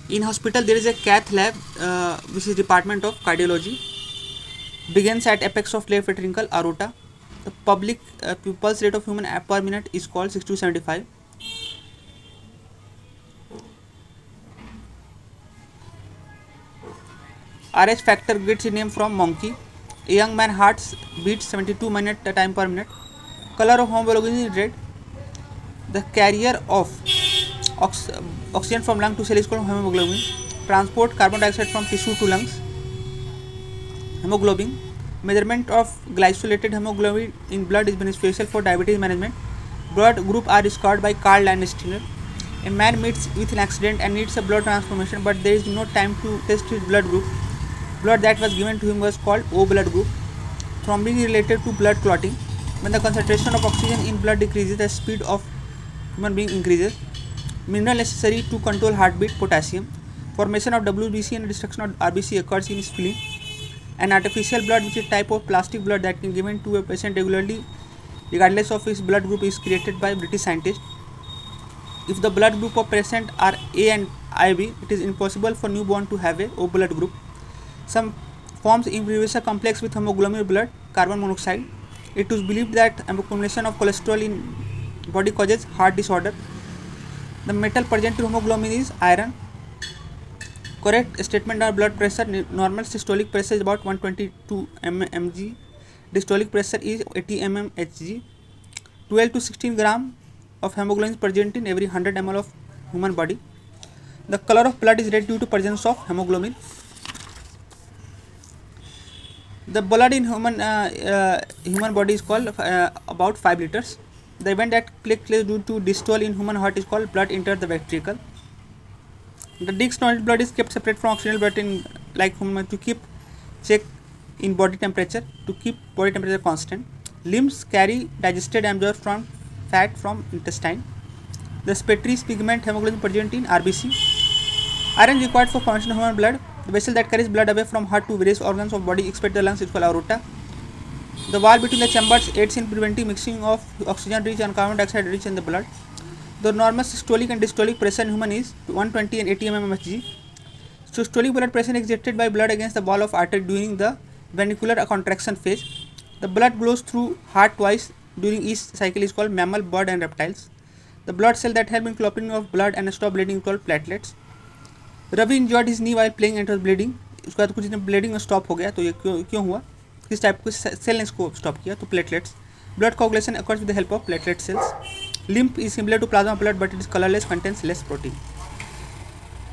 In hospital, there is a cath lab, which is department of cardiology. Begins at apex of left ventricle aorta. The public pulse rate of human per minute is called 60 to 75. RH factor gets its name from monkey. A young man heart beats 72 minutes time per minute. Color of hemoglobin is red. The carrier of oxygen from lung to cell is called hemoglobin. Transport carbon dioxide from tissue to lungs. Hemoglobin. Measurement of glycolated hemoglobin in blood is beneficial for diabetes management. Blood group are described by Karl Landsteiner. A man meets with an accident and needs a blood transfusion, but there is no time to test his blood group. Blood that was given to him was called O blood group. Thrombin is related to blood clotting. When the concentration of oxygen in blood decreases, the speed of human being increases. Mineral necessary to control heartbeat: potassium. Formation of WBC and destruction of RBC occurs in spleen. An artificial blood, which is a type of plastic blood that can be given to a patient regularly regardless of his blood group, is created by British scientists. If the blood group of patient are A and IB, it is impossible for newborn to have a O blood group. Some forms improve complex with hemoglobin blood, carbon monoxide. It is believed that accumulation of cholesterol in body causes heart disorder. The metal present in hemoglobin is iron. Correct statement of blood pressure: normal systolic pressure is about 122 mmHg. Diastolic pressure is 80 mmHg. 12 to 16 gram of hemoglobin is present in every 100 ml of human body. The color of blood is red due to presence of hemoglobin. The blood in human body is called about 5 liters. The event that takes place due to diastole in human heart is called blood enter the ventricle. The deoxygenated blood is kept separate from oxygenated blood in like human to keep check in body temperature, to keep body temperature constant. Limbs carry digested and absorbed from fat from intestine. The Spetris pigment hemoglobin present in RBC. Iron required for formation of human blood. The vessel that carries blood away from heart to various organs of body except the lungs is called aorta. The wall between the chambers aids in preventing mixing of oxygen rich and carbon dioxide rich in the blood. The normal systolic and diastolic pressure in human is 120 and 80 mmHg. Systolic blood pressure is exerted by blood against the wall of artery during the ventricular contraction phase. The blood flows through heart twice during each cycle is called mammal, bird and reptiles. The blood cell that help in clotting of blood and stop bleeding is called platelets. Ravi injured his knee while playing and was bleeding. उसके बाद कुछ दिन bleeding stop हो गया. तो ये क्यों हुआ? किस टाइप के सेल ने इसको स्टॉप किया? तो platelets. Blood coagulation occurs with the help of platelet cells. Lymph is similar to plasma blood but it is colourless, contains less protein.